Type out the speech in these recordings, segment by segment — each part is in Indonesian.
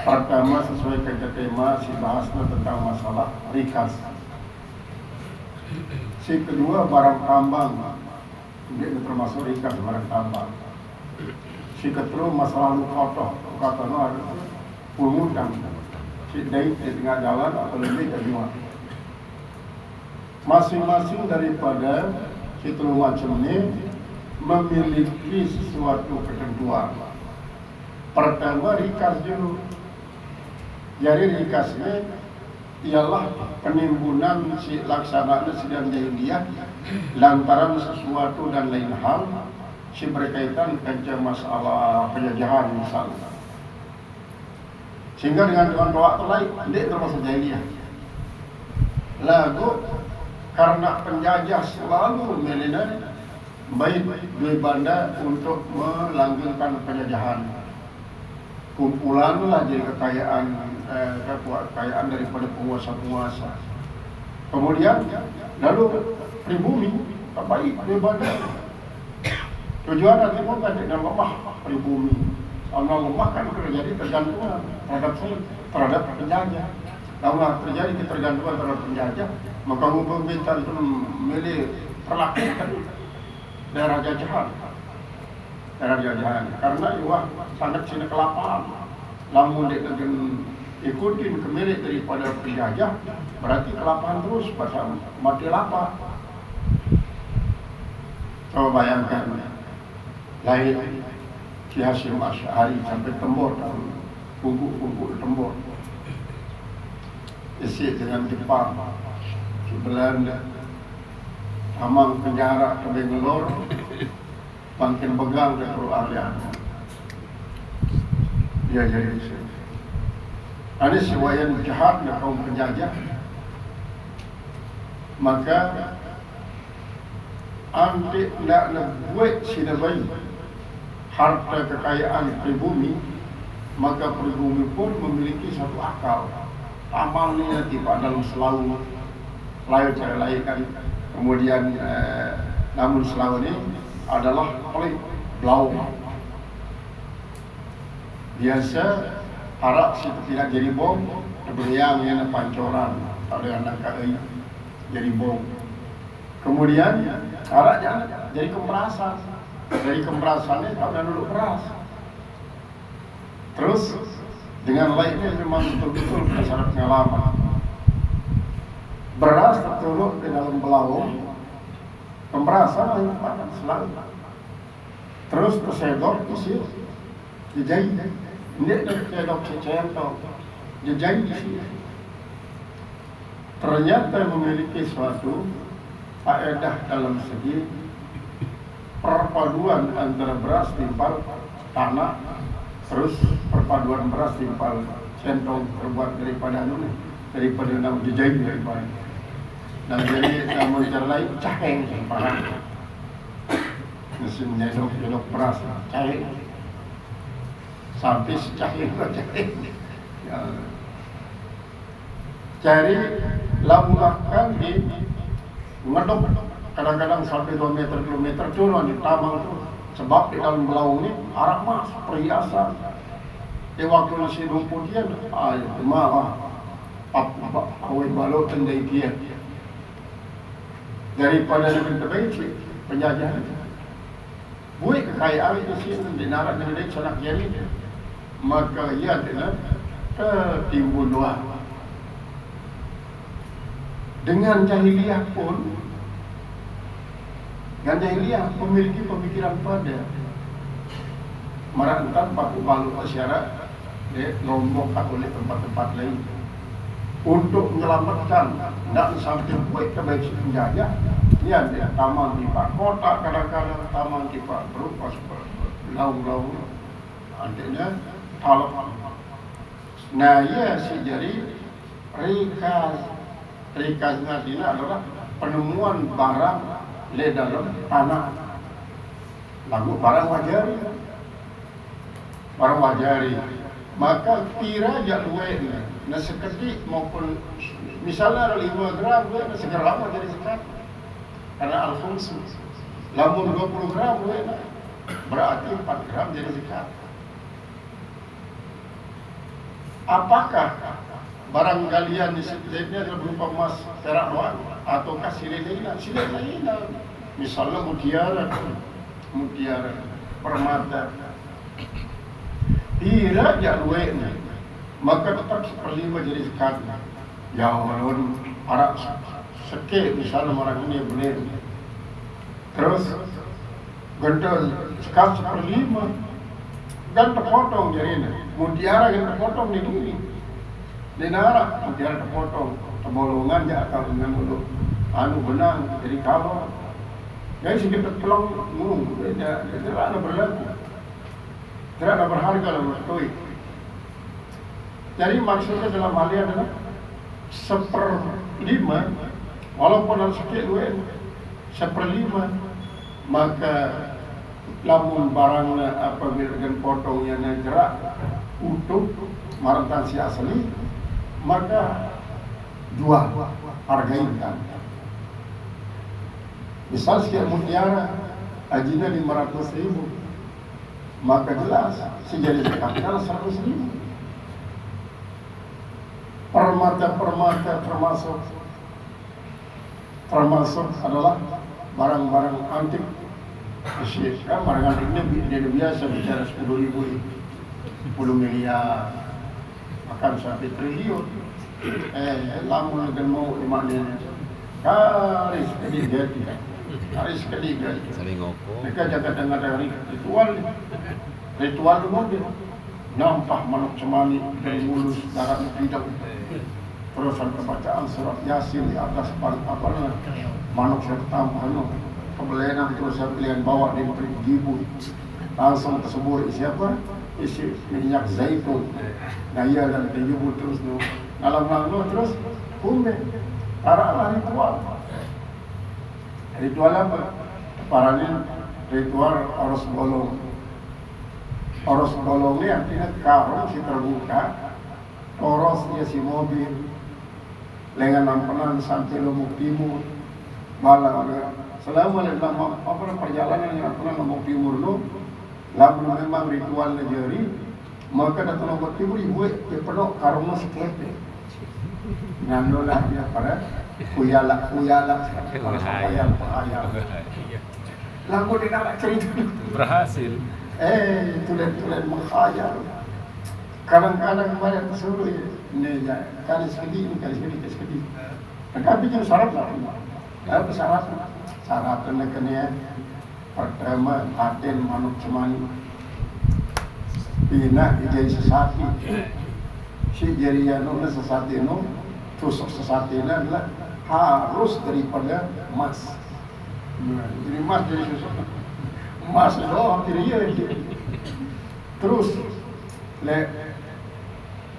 Pertama sesuai dengan tema si bahasnya tentang masalah rikas. Si kedua barang tambang, dia termasuk rikas barang tambang. Si ketiga masalah lukotoh, lukotoh harus pungutan. Si daik di tengah jalan atau lebih kedua. Masing-masing daripada si telu macam ini memiliki sesuatu ketentuan. Pertama rikas dulu. Jadi rikasnya ialah penimbunan si laksanaan sedang jahiliyah lantaran sesuatu dan lain hal si berkaitan dengan masalah penjajahan misalnya. Sehingga dengan doa lain dia termasuk jahiliyah. Lalu karena penjajah selalu melina baik dua banda untuk melanggengkan penjajahan. Kumpulanlah jadi kekayaan daripada penguasa-penguasa. Kemudian lalu pribumi baik dua banda. Tujuan nanti bukan dengan lemah pribumi. Kalau lemah kan terjadi tergantungan terhadap penjajah. Kalau terjadi ketergantungan terhadap penjajah, maka pemerintah itu memilih perlakukan daerah jajahan. Karena iwah sangat sini kelaparan. Namun dia dengan ikutin kemilik daripada penjajah, berarti kelaparan terus pasal mati lapar. Coba bayangkan, lahir Ki Hasyim Asy'ari sampai tembur, punggung tembur. Isi dengan Jepang, di Belanda, amang penjara ke Bangalore, makin pegang ke keluarga. Dia jadi isi. Ada sewayan jahat dan kaum penjajah, maka anti nak buat sinabai harta kekayaan pribumi, maka pribumi pun memiliki satu akal. Amalnya tiba dalam selalu cara lain kan. Kemudian namun selalu ini adalah oleh blau. Biasa harap situ tidak jadi bom, beriang yang pancoran ada anak kai jadi bom. Kemudian harap jangan jadi kemperasan. Dari kemperasannya tak ada duduk beras. Terus dengan lainnya memang betul-betul berdasarkan pengalaman. Beras tertuluk di dalam belaung, kemperasan yang panas selalu. Terus tersedot isi jejai. Ini tersedot cecehan tau jejai isi. Ternyata memiliki suatu faedah dalam segi perpaduan antara beras timpal tanah, terus perpaduan beras timpal centong terbuat daripada nama jejai daripada. Dan jadi namun cara lain caheng sempahan. Mesin nyedok beras caheng. Sampai secaheng caheng. Ya. Cari lamukan di ngedok kadang-kadang sampai 2 kilometer turun di tambang itu. Sebab di dalam belaung ini arak mas, perhiasan. Di waktu nasi rumpudian, maaf, awet balok tendai dia. Daripada negeri terbaik, penjajahan. Buat kekayaan itu sih, di narak negeri sanak jari. Maka ia adalah tertimbul doa. Dengan jahiliyah pun, dan jahiliyah memiliki pemikiran pada merantan paku balu masyarakat lombok oleh tempat-tempat lain untuk menyelamatkan dan sampai buat kebaikan penjajah. Dia ada taman di Pak Kota, kadang-kadang taman di Pak berupa laung-laung artinya talap. Nah ya si jadi rikasnya ini adalah penemuan barang di dalam tanah. Lalu barang wajari. Maka kira jadwal nah seketik maupun misalnya ada 5 gram, segera lama jadi sekat. Karena alfonso. Lamun 20 gram, berarti 4 gram jadi sekat. apakah barang galian di setiapnya adalah berupa emas, perak doang, ataukah silih lain? Misalnya mutiara, permata, tidak jaluennya, maka tetap seperlima jadi sekat. Ya walaupun para sekit misalnya orang ini benar, terus gendel sekat seperlima, dan terpotong jadinya. Mutiara yang terpotong di kiri, di nara mutiara terpotong, terbolongan ya atau dengan dulu, benang jadi kabel. Jadi sedikit pelong, tidak ada berlaku, tidak ada berharga dalam waktu. Jadi maksudnya dalam hal ini adalah 1/5, walaupun harus sedikit 1/5, maka lamun barangnya apabila dengan potongnya gerak utuh marantan si asli, maka jual hargaikan. Misal sekian mutiara ajinya 500.000, maka jelas sejadi sekatnya 100.000. Permata termasuk adalah barang-barang antik. Kan barang antiknya dia biasa bicara 10.000, 10 miliar, bahkan sampai triliun. Lamun dan mau imannya karis ketiga. Mereka jaga dengan ritual mobil. Nampak manuk cemani dari mulus darah tidak. Terus sampai bacaan surat Yasin di atas manuk saya tambah pembelian terus saya pilihan bawa di gibu langsung tersebut isi minyak zaitun daya dan gibu terus ngalang terus kumbe arah ritual apa? Paranya ritual oros bolongnya artinya karung si terbuka, orosnya si mobil, lengan nampenan sampai Lombok Timur, balang selama perjalanan yang pernah Lombok Timur itu, lamun memang ritualnya jari, maka datang Lombok Timur ibu penuh karungnya sekepe, nganulah dia pada kuyalak, pahayal. Lagu di nak cerita berhasil. Tulen menghayal. Kadang-kadang banyak suruh ini kali sekali. Tapi yang syarat lah. Apa syaratnya kena pertama paten manuk cemani. Bina jadi sesati. Si jariano sesati no, tusuk sesati adalah harus daripada emas. Jadi emas dari sesuatu. Emas itu hampir iya. Terus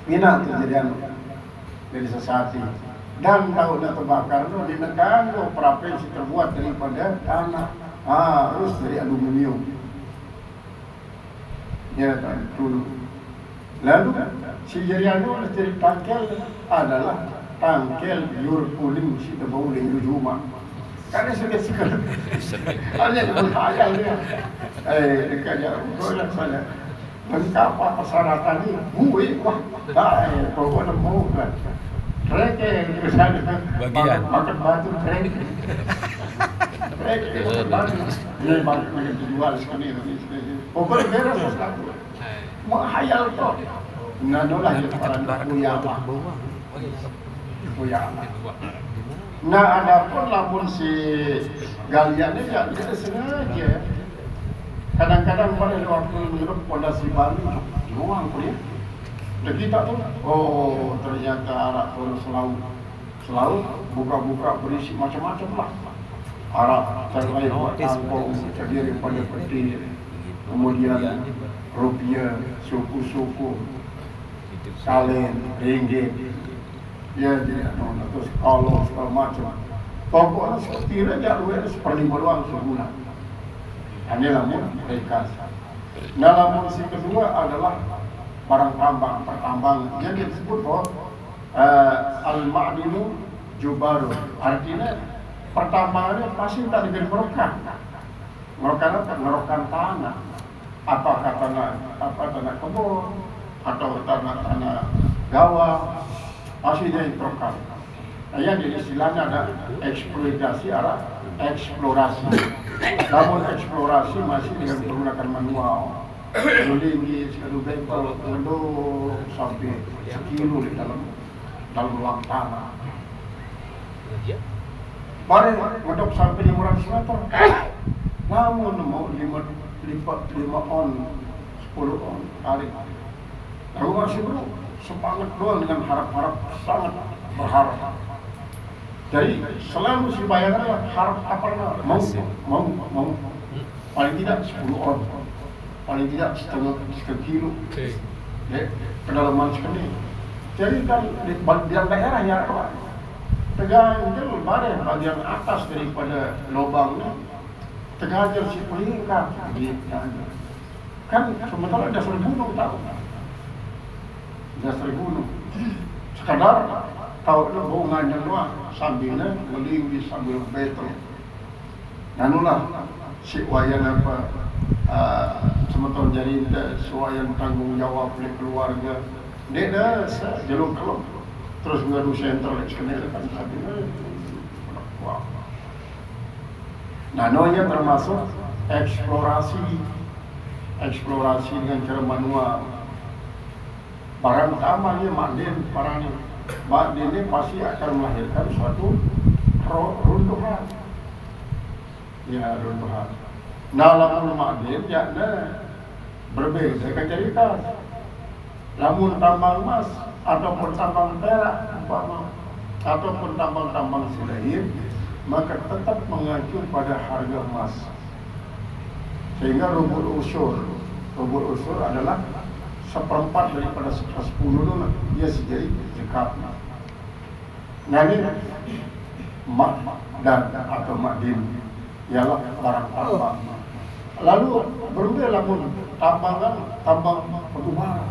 minat kejadian dari sesati dan tahu nak terbakar itu dinekan prapensi terbuat daripada tanah harus dari aluminium ya kan dulu. Lalu si jariano dari tangkel adalah tangkel biur puling si tebau dengan rumah. Karena sekali hanya berkhayal dia. Dekat jauh, boleh saja. Lengkap persyaratan ini, wah, kau nak mau kan? Treke, misalnya, makan batu treke, batu, ini banyak dijual sekali. Pokoknya beres sesuatu. Menghayal tu. Nadolah itu para kuyama. Nah, adapun lamun si galiannya ya dia sengaja. Kadang-kadang pada waktu menurut pondasi Bali, doang kuliah. Dan kita tuh, ternyata arak kalau selalu buka-buka berisi macam-macam lah. Arak terkait buat tangkong, terdiri pada peti, kemudian rupiah, suku-suku, kalen, ringgit. Ya, terus kalau segala macam. Pokoknya sekiranya dia 1/5 doang sebulan. Ini namun mereka. Nah, namun si kedua adalah barang tambang, pertambangan. Jadi disebut bahwa al-ma'dinu jubaru. Artinya pertambangannya pasti tak diberi merokan. Merokan tanah. Apakah tanah kebun atau tanah Jawa, masih jadi terkait. Ayah jadi istilahnya ada eksploitasi arah eksplorasi. Namun eksplorasi masih dengan menggunakan manual. Tinggi, sekadu bengkel, ngeduk sampai sekilo di dalam ruang tanah. Barang ngeduk sampai 500 meter. Namun mau 5 on, 10 on hari. Lalu masih bro, semangat doang dengan harap-harap, sangat berharap. Jadi selalu si bayangan harap apa mau paling tidak 10 on, paling tidak setengah kilo, kedalaman sekali. Jadi kan di bagian daerah ya, Teganjel bareng bagian atas daripada lubangnya, Teganjel si pelingkar kan sementara dasar gunung tahu, dasar gunung sekadar tahu hubungannya doang sambilnya melinggi sambil betul. Nanulah si wayan apa sementara jadi sewayan tanggung jawab oleh keluarga dia dah jeluk kelop terus ngadu sentral ekskenel kan sambilnya wow. Nanonya termasuk eksplorasi dengan cara manual. Barang utamanya Makden parang Makden ini pasti akan melahirkan suatu runtuhan. Ya, runtuhan. Nah, lamun Makden yakna berbeza keceritaan. Lamun tambang emas ataupun tambang perak ataupun tambang-tambang silain, maka tetap mengacu pada harga emas. Sehingga rubul usur adalah 1/4 daripada 10 dulu dia sejadi zekatnya. Nah ini dan atau makdin ialah barang tambang. Lalu berbeda lamun tambang batubara.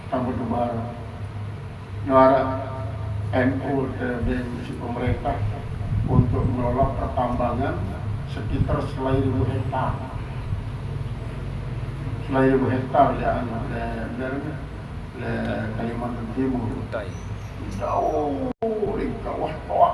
Tambang batubara. Negara NU dan pemerintah untuk mengelola pertambangan sekitar 1.000 hektar. 1.000 hektar ya, Kalimantan Timur. Jauh di kawah toa.